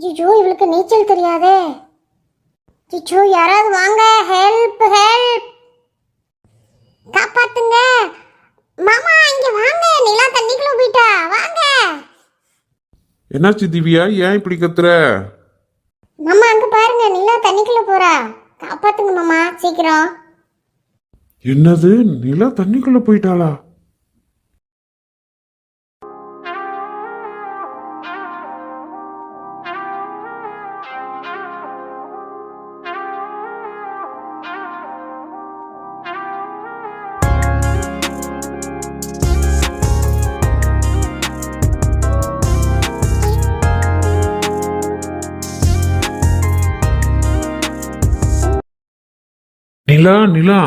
ஐயோ இவளுக்கு நீச்சல் தெரியாதே. ஐயோ யாராவது வாங்க, ஹெல்ப் ஹெல்ப், காப்பாத்துங்க மாமா, இங்க வாங்க, நிலா தண்ணிக்குள்ள போயிட்டா, வாங்க. என்னாச்சு திவ்யா, ஏன் இப்படி கத்துற? மாமா அங்க பாருங்க, நிலா தண்ணிக்குள்ள போறா, காப்பாத்துங்க மாமா சீக்கிரம். என்னது, நிலா தண்ணிக்குள்ள போயிட்டாளா? நிலா நிலா,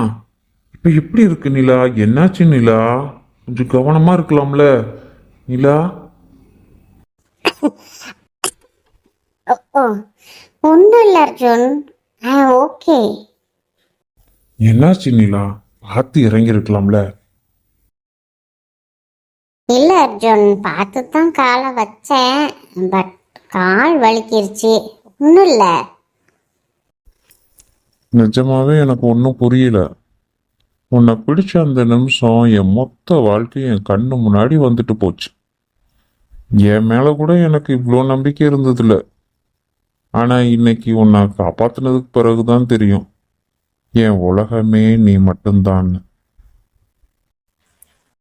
இப்ப எப்படி இருக்கு நிலா? என்னாச்சு நிலா? கொஞ்சம் கவனமா இருக்கலாம்ல நிலா. ஓ ஒன்றும் இல்லை அர்ஜுன், ஓகே. என்னாச்சு நிலா? பார்த்து இறங்கி இருக்கலாம்ல. இல்ல அர்ஜுன், பார்த்து தான் காலை வச்சேன், பட் கால் வலிக்கிருச்சு, ஒன்றும் இல்லை. நிஜமாவே எனக்கு ஒன்றும் புரியல. உன்னை பிடிச்ச அந்த நிமிஷம் என் மொத்த வாழ்க்கையும் என் கண்ணு முன்னாடி வந்துட்டு போச்சு. என் மேல கூட எனக்கு இவ்வளோ நம்பிக்கை இருந்ததில்ல. ஆனா இன்னைக்கு உன்னை காப்பாத்தினதுக்கு பிறகுதான் தெரியும் என் உலகமே நீ மட்டும்தான்.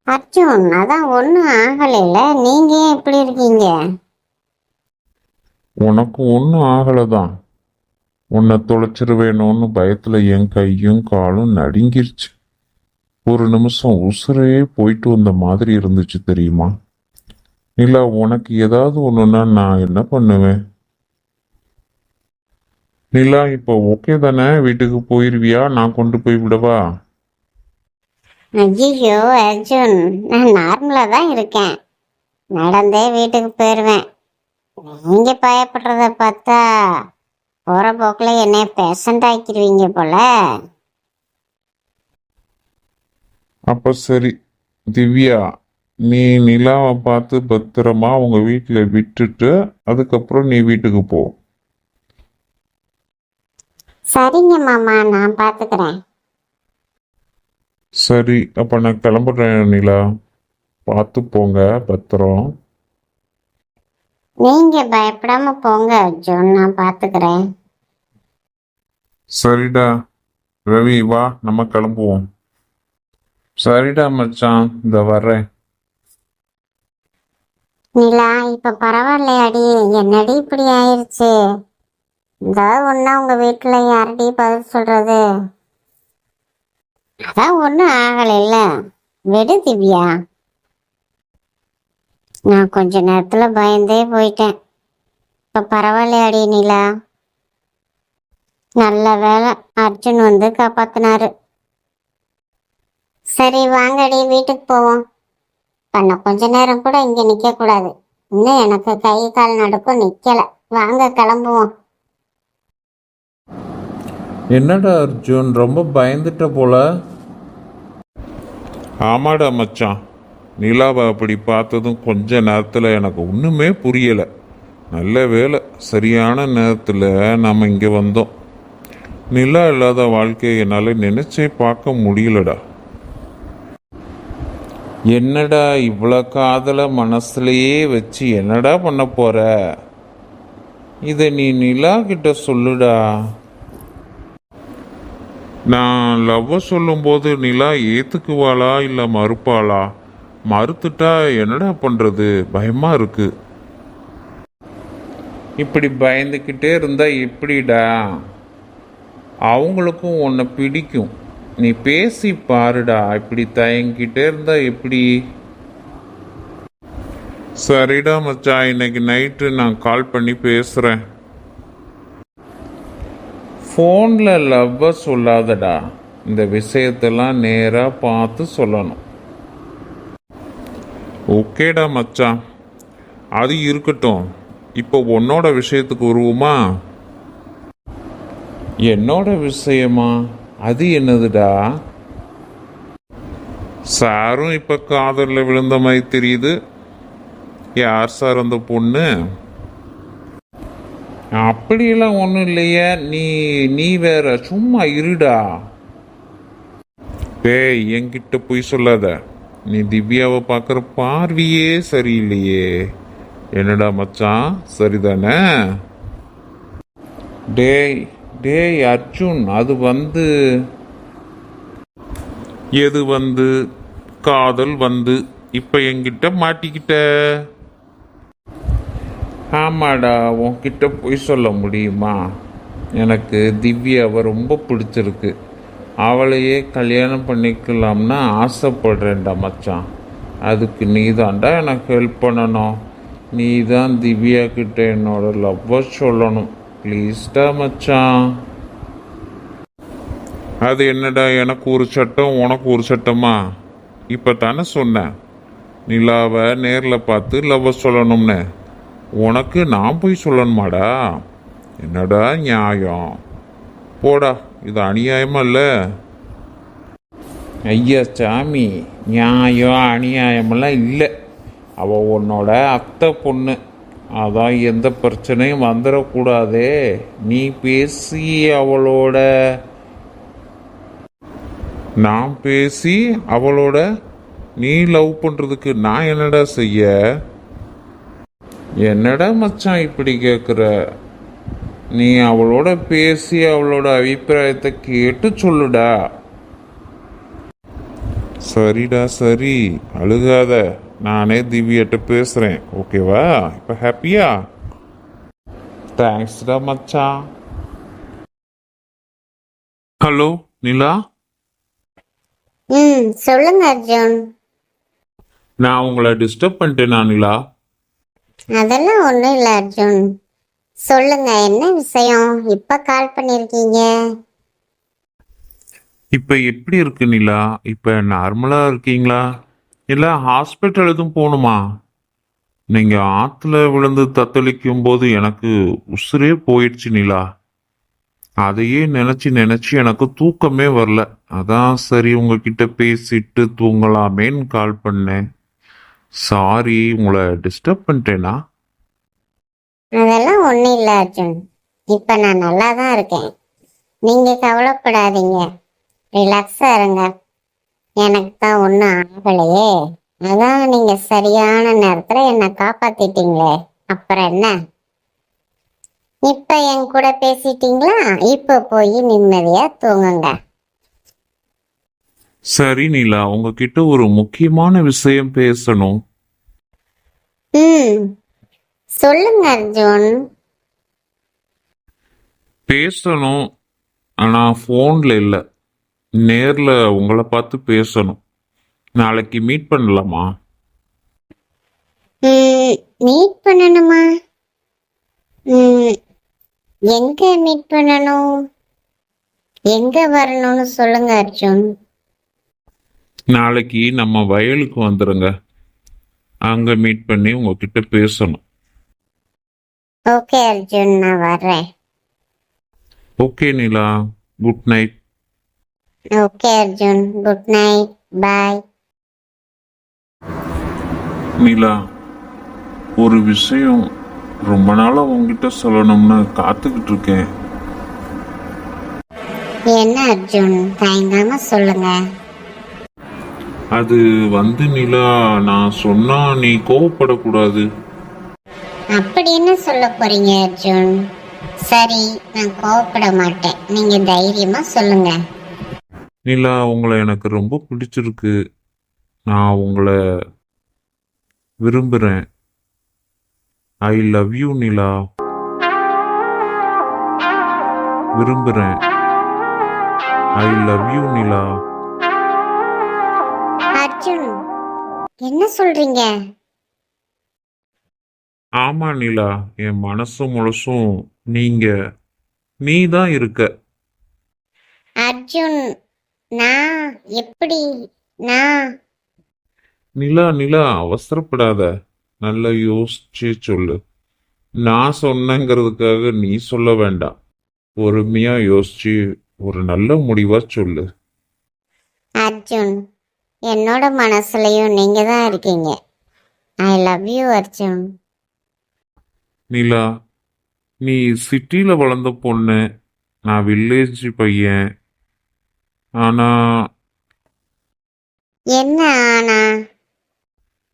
அர்ஜுன் அதான் ஒன்றும் ஆகலைல்ல, நீங்க ஏன் இப்படி இருக்கீங்க? உனக்கு ஒன்றும் ஆகலைதான். உன்னை தொலைச்சிருவேணும்னு பயத்துல என் கையும் காலும் நடுங்கிருச்சு. ஒரு நிமிஷம் உசுரே போயிட்டு வந்த மாதிரி இருந்துச்சு தெரியுமா? இல்ல உனக்கு ஏதாவது ஒண்ணுன்னா நான் என்ன பண்ணுவேன்? நிலா இப்போ ஓகே தானே? வீட்டுக்கு போயிருவியா? நான் கொண்டு போய் விடவா? ஐயோ அர்ஜுன், நான் நார்மலா தான் இருக்கேன், நடந்தே வீட்டுக்கு போயிடுவேன். நீங்க பயப்படுறத பார்த்தா போற போக்குல என்ன பேஷண்ட் ஆக்கிடுவீங்க போல. அப்ப சரி திவ்யா, நீ நிலாவை பார்த்து பத்திரமா உங்க வீட்டுல விட்டுட்டு அதுக்கப்புறம் நீ வீட்டுக்கு போ. சரிங்க மாமா, நான் பாத்துக்கிறேன். சரி, அப்ப நான் கிளம்புறேன் நிலா. பார்த்து போங்க, பத்திரம். நீங்க பயப்படாம போங்க அர்ஜுன், நான் பாத்துக்கிறேன். சரிடா ரவி, வா நம்ம கிளம்புவோம். சரிடா மச்சான், இந்த வர்றேன். நிலா இப்ப பரவாயில்லையாடி? என்னடி இப்படி ஆயிருச்சு? ஏதாவது ஒண்ணா உங்க வீட்டுல யாரடி பதில் சொல்றது? அதான் ஒண்ணும் ஆகலைல்ல, விடு திவ்யா. நான் கொஞ்ச நேரத்துல பயந்தே போயிட்டேன். இப்ப பரவாயில்லையாடி நிலா? நல்ல வேலை அர்ஜுன் வந்து காப்பாத்தினாரு. சரி வாங்கடி, வீட்டுக்கு போவோம். பண்ண கொஞ்ச நேரம் கூட இங்க நிக்க கூடாது. இன்னும் எனக்கு கை கால் நடுக்கும், நிக்கல. வாங்க கிளம்புவோம். என்னடா அர்ஜுன், ரொம்ப பயந்துட்ட போல. ஆமாடா மச்சான், நிலாவை அப்படி பார்த்ததும் கொஞ்ச நேரத்தில் எனக்கு ஒன்றுமே புரியலை. நல்ல வேலை சரியான நேரத்தில் நாம் இங்கே வந்தோம். நிலா இல்லாத வாழ்க்கையை என்னால் நினைச்சே பார்க்க முடியலடா. என்னடா இவ்வளோ காதலை மனசுலையே வச்சு என்னடா பண்ண போற? இதை நீ நிலா கிட்ட சொல்லுடா. நான் லவ் சொல்லும்போது நிலா ஏத்துக்குவாளா இல்லை மறுப்பாளா? மறுத்துட்டா என்னடா பண்றது? பயமா இருக்கு. இப்படி பயந்துக்கிட்டே இருந்தா எப்படிடா? அவங்களுக்கும் உன்னை பிடிக்கும். நீ பேசி பாருடா. இப்படி தயங்கிட்டே இருந்தா எப்படி? சரிடா மச்சான், இன்னைக்கு நைட்டு நான் கால் பண்ணி பேசுறேன். ஃபோனில் லவ்வை சொல்லாதடா. இந்த விஷயத்தெல்லாம் நேராக பார்த்து சொல்லணும். ஓகேடா மச்சான், அது இருக்கட்டும். இப்போ உன்னோட விஷயத்துக்கு வருவோமா? என்னோட விஷயமா? அது என்னதுடா? சாரும் இப்போ காதலில் விழுந்த மாதிரி தெரியுது. யார் சார் அந்த பொண்ணு? அப்படியெல்லாம் ஒன்றும் இல்லையே. நீ நீ வேற சும்மா இருடா. டேய், என்கிட்ட போய் சொல்லாத. நீ திவ்யாவை பார்க்குற பார்வையே சரியில்லையே. என்னடா மச்சான், சரிதானே? டேய் டேய் அர்ஜுன், எது வந்து காதல் வந்து இப்ப என்கிட்ட மாட்டிக்கிட்ட. ஆமாடா, உன்கிட்ட போய் சொல்ல முடியுமா? எனக்கு திவ்யாவை ரொம்ப பிடிச்சிருக்கு. அவளையே கல்யாணம் பண்ணிக்கலாம்னு ஆசைப்படுறேன்டா மச்சான். அதுக்கு நீ தான்டா எனக்கு ஹெல்ப் பண்ணணும். நீ தான் திவ்யா கிட்ட என்னோட லவ்வை சொல்லணும். ப்ளீஸ்டா மச்சான். அது என்னடா, எனக்கு ஒரு சட்டம் உனக்கு ஒரு சட்டமா? இப்போ தானே சொன்னேன் நிலாவை நேரில் பார்த்து லவ்வை சொல்லணும்னு. உனக்கு நான் போய் சொல்லணுமாடா? என்னடா நியாயம்? போடா, இது அநியாயமா இல்லை? ஐயா சாமி, நியாயம் அநியாயமெல்லாம் இல்லை. அவள் உன்னோட அத்தை பொண்ணு. அதான் எந்த பிரச்சனையும் வந்துடக்கூடாதே. நீ பேசி அவளோட நான் பேசி அவளோட நீ லவ் பண்ணுறதுக்கு நான் என்னடா செய்ய? என்னடா மச்சான் இப்படி கேட்குற? நீ அவளோட பேசி அவளோட அபிப்பிராயத்தை கேட்டு சொல்லுடா. சரிடா சரி, அழுகாத. நானே திவ்யாட்ட பேசுகிறேன், ஓகேவா? இப்போ ஹாப்பியா? தேங்க்ஸ்டா மச்சான். ஹலோ நிலா. சொல்லுங்க அர்ஜுன். நான் உங்களை டிஸ்டர்ப் பண்ணிட்டேனா நிலா? அதெல்லாம் ஒன்றும் இல்லை அர்ஜுன். சொல்லுங்க, என்ன விஷயம்? இப்போ கால் பண்ணியிருக்கீங்க? இப்போ எப்படி இருக்கு நிலா? இப்போ நார்மலாக இருக்கீங்களா? இல்லை ஹாஸ்பிட்டல் எதுவும் போகணுமா? நீங்கள் ஆற்றுல விழுந்து தத்தளிக்கும் போது எனக்கு உசுரே போயிடுச்சு நிலா. அதையே நினச்சி நினச்சி எனக்கு தூக்கமே வரல. அதான் சரி உங்ககிட்ட பேசிட்டு தூங்கலாமேன்னு கால் பண்ணேன். சாரி, உங்களை டிஸ்டர்ப் பண்ணிட்டேனா? அதெல்லாம் ஒன்றும் இல்லை அர்ஜுன். இப்போ நான் நல்லா தான் இருக்கேன். நீங்கள் கவலைப்படாதீங்க, ரிலாக்ஸாக இருங்க. எனக்கு தான் ஒன்றும் ஆகலையே. அதான் நீங்கள் சரியான நேரத்தில் என்னை காப்பாற்றிட்டீங்களே, அப்புறம் என்ன? இப்போ என் கூட பேசிட்டீங்களா? இப்போ போய் நிம்மதியாக தூங்குங்க. சரி நிலா, உங்ககிட்ட ஒரு முக்கியமான விஷயம் பேசணும். சொல்லுங்க அர்ஜுன். பேசணும், ஆனால் ஃபோனில் இல்லை, நேரில் உங்களை பார்த்து பேசணும். நாளைக்கு மீட் பண்ணலாமா? மீட் பண்ணணுமா? எங்க மீட் பண்ணணும்? எங்க வரணும்னு சொல்லுங்க அர்ஜுன். நாளைக்கு நம்ம வயலுக்கு வந்துடுங்க. அங்கே மீட் பண்ணி உங்ககிட்ட பேசணும். ஓகே அர்ஜுன், நான் வர்றேன். Okay Nila, good night. Okay Arjun, good night, bye. Nila, ஒரு விஷயம் ரொம்ப நாளாக உங்ககிட்ட சொல்லணும்னு காத்துக்கிட்டு இருக்கேன். என்ன அர்ஜுன், தயங்காம சொல்லுங்க. அது நிலா, நான் சொன்னா நீ கோவப்படக்கூடாது. அப்படி என்ன சொல்ல போறீங்க அர்ஜுன்? சரி, நான் கோவப்பட மாட்டேன். நீங்க தைரியமா சொல்லுங்க. நிலா, உங்களை எனக்கு ரொம்ப பிடிச்சிருக்கு. நான் உங்களை விரும்புகிறேன். ஐ லவ் யூ நிலா. விரும்புகிறேன். ஐ லவ் யூ நிலா. அர்ஜுன், என்ன சொல்றீங்க? ஆமா நிலா, என் மனசும் முழுசும் நீ தான் இருக்க. அர்ஜுன், நான் எப்படி? நான் நிலா நிலா, அவசரப்படாத. நல்லா யோசிச்சு சொல்லு. நான் சொன்னேங்கிறதுக்காக நீ சொல்ல வேண்டாம். பொறுமையா யோசிச்சு ஒரு நல்ல முடிவா சொல்லு. அர்ஜுன், என்னோட மனசுலயும் நீங்க தான் இருக்கீங்க. I love you Arjun. Nila, நீ சிட்டியில் வளர்ந்த பொண்ணு, நான் வில்லேஜ் பையன். ஆனால் என்ன ஆனா?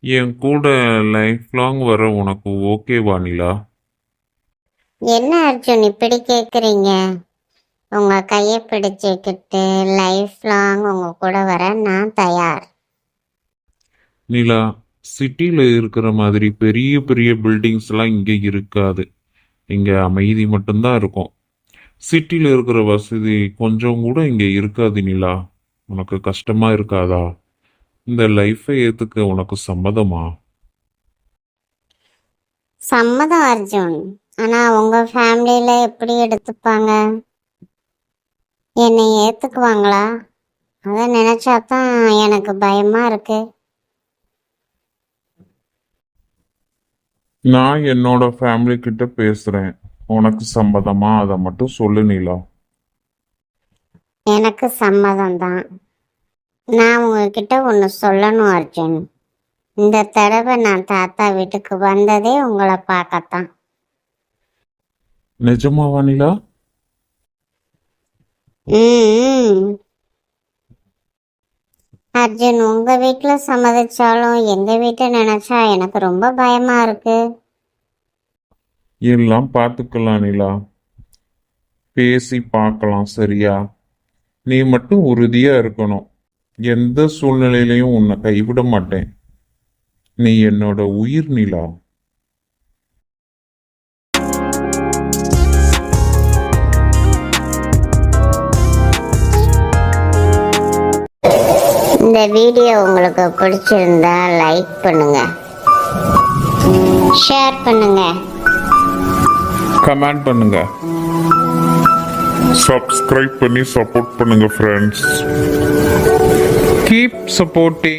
என் கூட லைஃப் லாங் வர உனக்கு ஓகேவா நிலா? என்ன அர்ஜுன் இப்படி கேக்குறீங்க? உங்க கையை பிடிச்சுக்கிட்டு லைஃப் லாங் உங்க கூட வர நான் தயார். நிலா, சிட்டியில் இருக்கிற மாதிரி பெரிய பெரிய பில்டிங்ஸ்லாம் இங்கே இருக்காது. இங்கே அமைதி மட்டும்தான் இருக்கும். சிட்டியில் இருக்கிற வசதி கொஞ்சம் கூட இங்கே இருக்காது நிலா. உனக்கு கஷ்டமா இருக்காதா? இந்த லைஃப்பை ஏற்றுக்க உனக்கு சம்மதமா? சம்மதம் அர்ஜுன். ஆனா உங்க ஃபேமிலியில எப்படி எடுத்துப்பாங்க? என்னை ஏத்துக்குவாங்களா? அதை நினைச்சாதான் எனக்கு பயமா இருக்கு. நான் என்னோட ஃபேமிலி கிட்ட பேசுகிறேன். உனக்கு சம்மதமா அதை மட்டும் சொல்லு நிலா. எனக்கு சம்மதம் தான். நான் உங்ககிட்ட ஒன்று சொல்லணும் அர்ஜுன். இந்த தடவை நான் தாத்தா வீட்டுக்கு வந்ததே உங்களை பார்க்கத்தான். நிஜமாவா நிலா? ம் அர்ஜுன், உங்க வீட்டுல சம்மதிச்சாலும் எங்க வீட்டை நினைச்சா எனக்கு ரொம்ப பயமா இருக்கு. எல்லாம் பார்த்துக்கலாம் நிலா. பேசி பார்க்கலாம், சரியா? நீ மட்டும் உறுதியா இருக்கணும். எந்த சூழ்நிலையிலையும் உன்னை கைவிட மாட்டேன். நீ என்னோட உயிர் நிலா. இந்த வீடியோ உங்களுக்கு பிடிச்சிருந்தா லைக் பண்ணுங்க, ஷேர் பண்ணுங்க, கமெண்ட் பண்ணுங்க, சப்ஸ்கிரைப் பண்ணி சப்போர்ட் பண்ணுங்க ஃப்ரெண்ட்ஸ். Keep supporting.